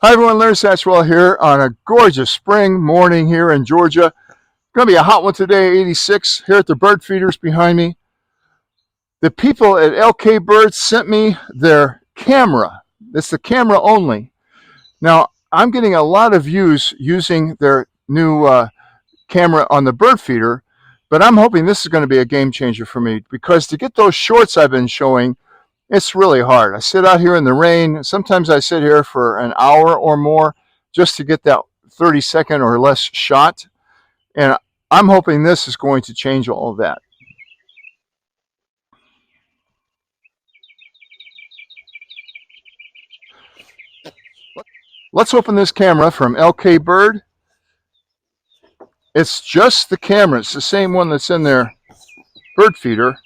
Hi everyone, Larry Satchwell here on a gorgeous spring morning here in Georgia. Going to be a hot one today, 86, here at the bird feeders behind me. The people at LKBird sent me their camera. It's the camera only. Now, I'm getting a lot of views using their new camera on the bird feeder, but I'm hoping this is going to be a game changer for me because to get those shorts I've been showing, it's really hard. I sit out here in the rain. Sometimes I sit here for an hour or more just to get that 30-second or less shot. And I'm hoping this is going to change all of that. Let's open this camera from LKBird. It's just the camera. It's the same one that's in their bird feeder.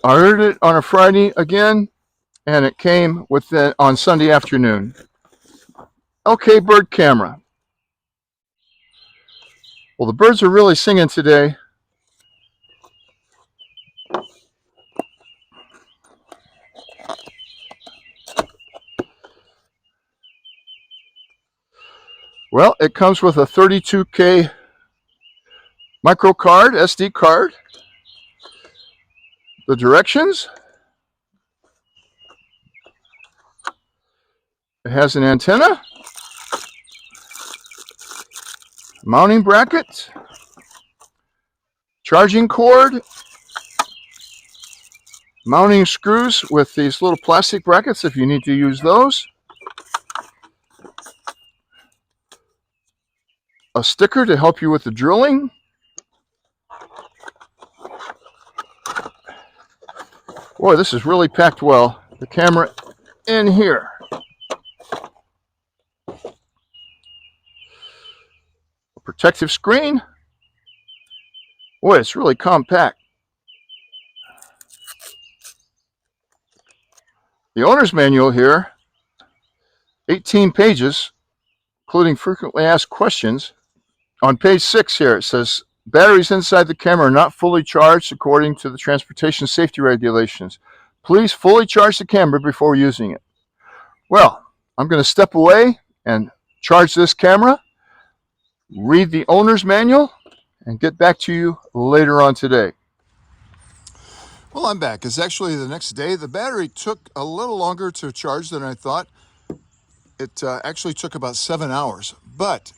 I ordered it on a Friday again, and it came on Sunday afternoon. LKBird camera. Well, the birds are really singing today. Well, it comes with a 32K micro card, SD card. The directions. It has an antenna, mounting bracket, charging cord, mounting screws with these little plastic brackets if you need to use those, a sticker to help you with the drilling, boy, this is really packed well. The camera in here. A protective screen. Boy, it's really compact. The owner's manual here, 18 pages, including frequently asked questions. On page 6 here, it says, batteries inside the camera are not fully charged according to the transportation safety regulations. Please fully charge the camera before using it. Well, I'm going to step away and charge this camera, read the owner's manual, and get back to you later on today. Well, I'm back. It's actually the next day. The battery took a little longer to charge than I thought. It actually took about 7 hours, but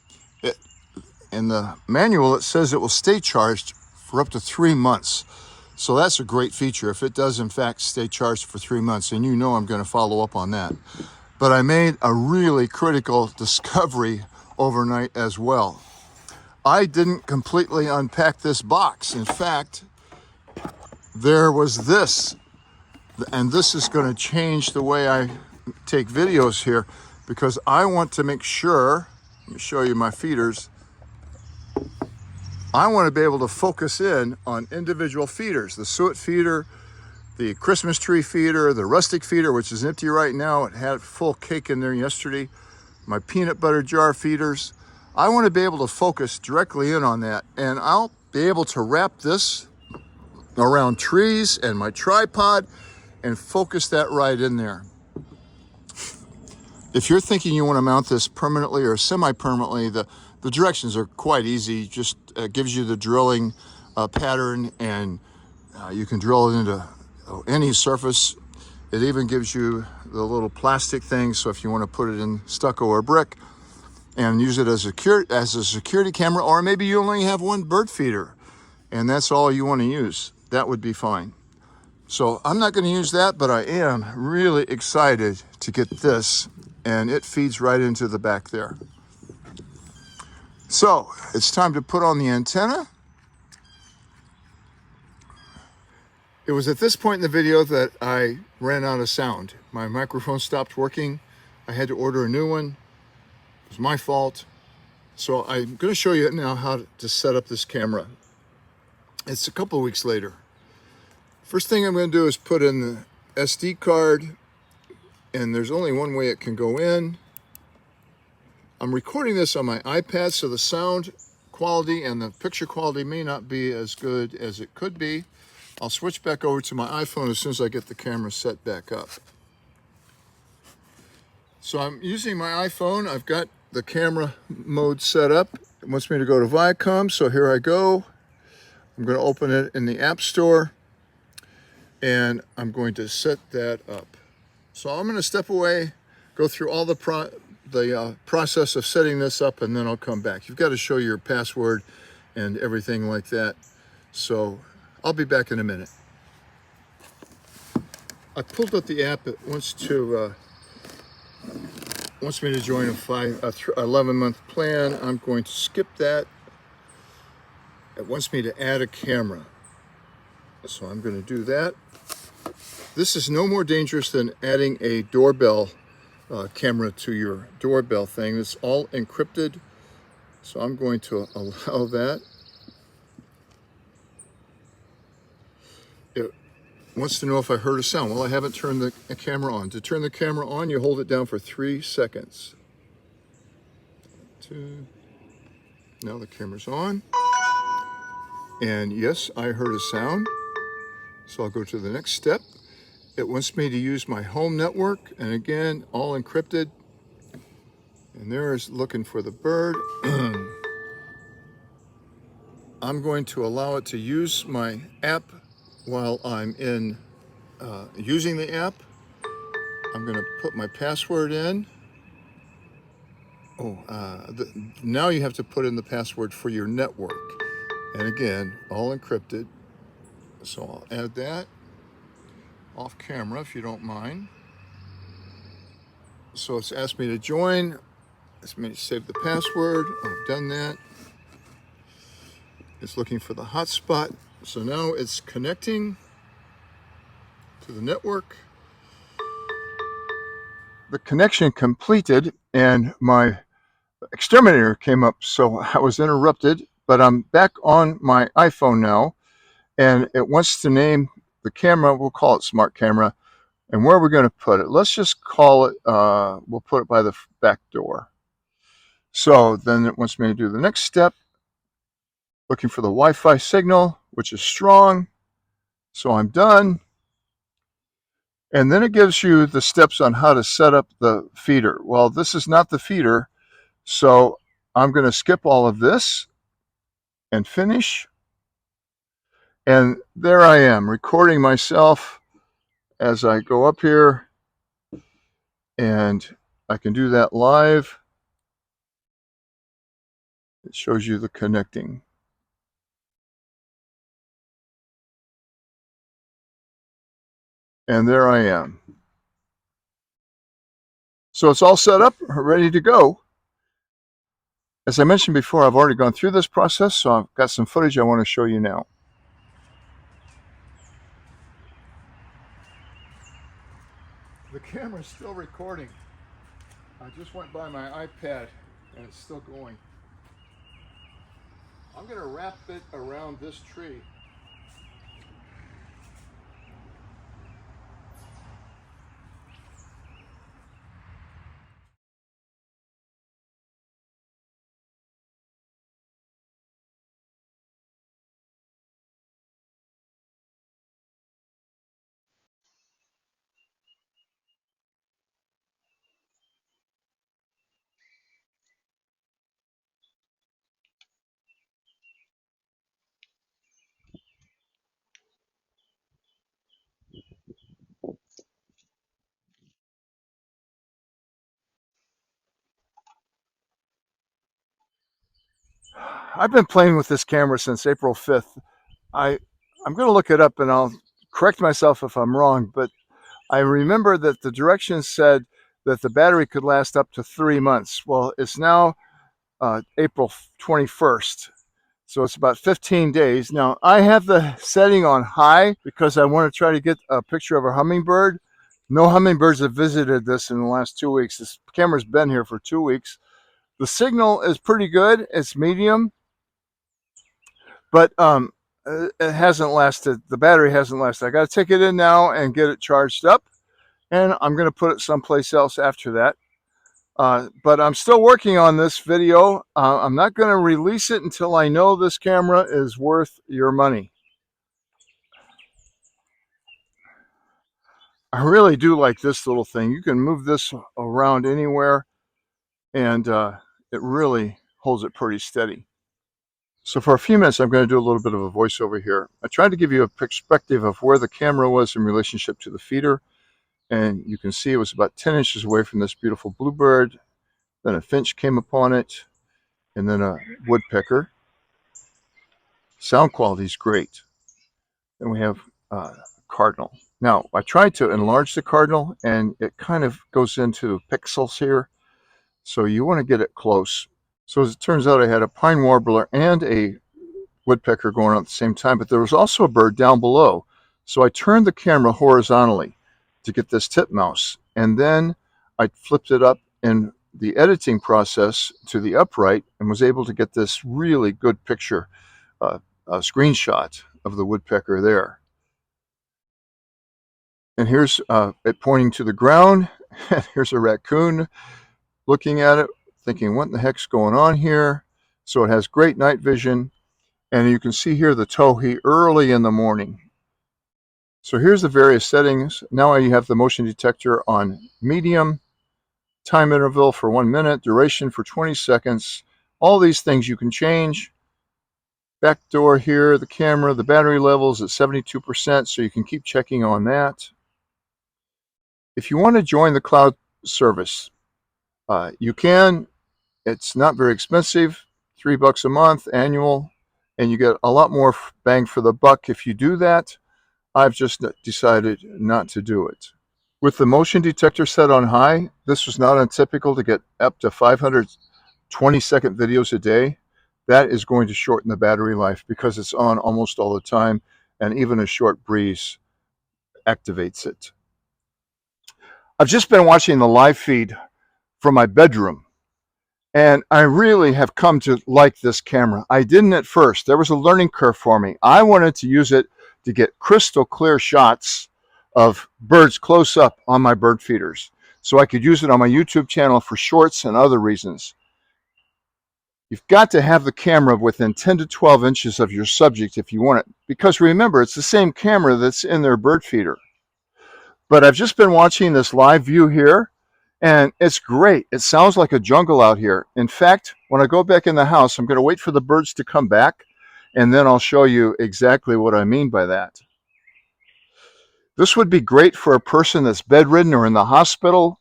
in the manual, it says it will stay charged for up to 3 months. So that's a great feature if it does, in fact, stay charged for 3 months. And you know I'm going to follow up on that. But I made a really critical discovery overnight as well. I didn't completely unpack this box. In fact, there was this. And this is going to change the way I take videos here because I want to make sure, let me show you my feeders. I want to be able to focus in on individual feeders, the suet feeder, the Christmas tree feeder, the rustic feeder, which is empty right now. It had full cake in there yesterday. My peanut butter jar feeders. I want to be able to focus directly in on that. And I'll be able to wrap this around trees and my tripod and focus that right in there. If you're thinking you want to mount this permanently or semi-permanently, the directions are quite easy. Just gives you the drilling pattern, and you can drill it into any surface. It even gives you the little plastic thing, so if you want to put it in stucco or brick and use it as a security camera, or maybe you only have one bird feeder and that's all you want to use, that would be fine. So I'm not going to use that, but I am really excited to get this, and it feeds right into the back there. So it's time to put on the antenna. It was at this point in the video that I ran out of sound. My microphone stopped working. I had to order a new one. It was my fault. So I'm going to show you now how to set up this camera. It's a couple of weeks later. First thing I'm going to do is put in the SD card, and there's only one way it can go in. I'm recording this on my iPad, so the sound quality, and the picture quality may not be as good as it could be. I'll switch back over to my iPhone as soon as I get the camera set back up. So I'm using my iPhone. I've got the camera mode set up. It wants me to go to Viacom, so here I go. I'm going to open it in the App Store, and I'm going to set that up. So I'm going to step away, go through all the process of setting this up, and then I'll come back. You've got to show your password and everything like that. So I'll be back in a minute. I pulled up the app. It wants me to join a 11-month plan. I'm going to skip that. It wants me to add a camera. So I'm going to do that. This is no more dangerous than adding a doorbell camera to your doorbell thing. It's all encrypted. So I'm going to allow that. It wants to know if I heard a sound. Well, I haven't turned the camera on. To turn the camera on, you hold it down for 3 seconds. 2. Now the camera's on. And yes, I heard a sound. So I'll go to the next step. It wants me to use my home network, and again, all encrypted. And there's looking for the bird. I'm going to allow it to use my app while I'm in using the app. I'm going to put my password in. Now you have to put in the password for your network. And again, all encrypted. So I'll add that off camera if you don't mind. So it's asked me to join. It's me to save the password. I've done that. It's looking for the hotspot. So now it's connecting to the network. The connection completed and my exterminator came up, so I was interrupted, but I'm back on my iPhone now, and it wants to name the camera. We'll call it Smart Camera. And where are we going to put it? Let's just call it, we'll put it by the back door. So then it wants me to do the next step, looking for the Wi-Fi signal, which is strong. So I'm done. And then it gives you the steps on how to set up the feeder. Well, this is not the feeder, so I'm going to skip all of this and finish. And there I am, recording myself as I go up here, and I can do that live. It shows you the connecting. And there I am. So it's all set up, ready to go. As I mentioned before, I've already gone through this process, so I've got some footage I want to show you now. The camera's still recording. I just went by my iPad and it's still going. I'm going to wrap it around this tree. I've been playing with this camera since April 5th. I'm going to look it up and I'll correct myself if I'm wrong, but I remember that the directions said that the battery could last up to 3 months. Well, it's now April 21st, so it's about 15 days. Now, I have the setting on high because I want to try to get a picture of a hummingbird. No hummingbirds have visited this in the last 2 weeks. This camera's been here for 2 weeks. The signal is pretty good. It's medium, but it hasn't lasted. The battery hasn't lasted. I got to take it in now and get it charged up, and I'm going to put it someplace else after that. But I'm still working on this video. I'm not going to release it until I know this camera is worth your money. I really do like this little thing. You can move this around anywhere, and it really holds it pretty steady. So for a few minutes, I'm going to do a little bit of a voiceover here. I tried to give you a perspective of where the camera was in relationship to the feeder, and you can see it was about 10 inches away from this beautiful bluebird. Then a finch came upon it, and then a woodpecker. Sound quality is great. Then we have cardinal. Now, I tried to enlarge the cardinal, and it kind of goes into pixels here, so you want to get it close. So as it turns out, I had a pine warbler and a woodpecker going on at the same time, but there was also a bird down below. So I turned the camera horizontally to get this titmouse, and then I flipped it up in the editing process to the upright and was able to get this really good picture, a screenshot of the woodpecker there. And here's it pointing to the ground. Here's a raccoon looking at it, thinking, what in the heck's going on here? So it has great night vision. And you can see here the towhee early in the morning. So here's the various settings. Now you have the motion detector on medium, time interval for 1 minute, duration for 20 seconds. All these things you can change. Back door here, the camera, the battery level is at 72%, so you can keep checking on that. If you want to join the cloud service, you can. It's not very expensive, $3 a month annual, and you get a lot more bang for the buck if you do that. I've just decided not to do it. With the motion detector set on high, this was not untypical to get up to 520-second videos a day. That is going to shorten the battery life because it's on almost all the time, and even a short breeze activates it. I've just been watching the live feed from my bedroom, and I really have come to like this camera. I didn't at first. There was a learning curve for me. I wanted to use it to get crystal clear shots of birds close up on my bird feeders, so I could use it on my YouTube channel for shorts and other reasons. You've got to have the camera within 10 to 12 inches of your subject if you want it, because remember, it's the same camera that's in their bird feeder. But I've just been watching this live view here, and it's great. It sounds like a jungle out here. In fact, when I go back in the house, I'm going to wait for the birds to come back, and then I'll show you exactly what I mean by that. This would be great for a person that's bedridden or in the hospital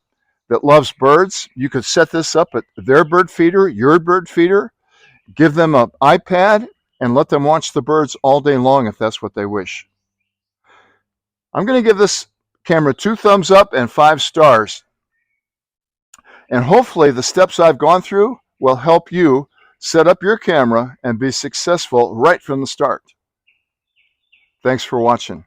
that loves birds. You could set this up at their bird feeder, your bird feeder, give them an iPad, and let them watch the birds all day long if that's what they wish. I'm going to give this camera 2 thumbs up and 5 stars. And hopefully the steps I've gone through will help you set up your camera and be successful right from the start. Thanks for watching.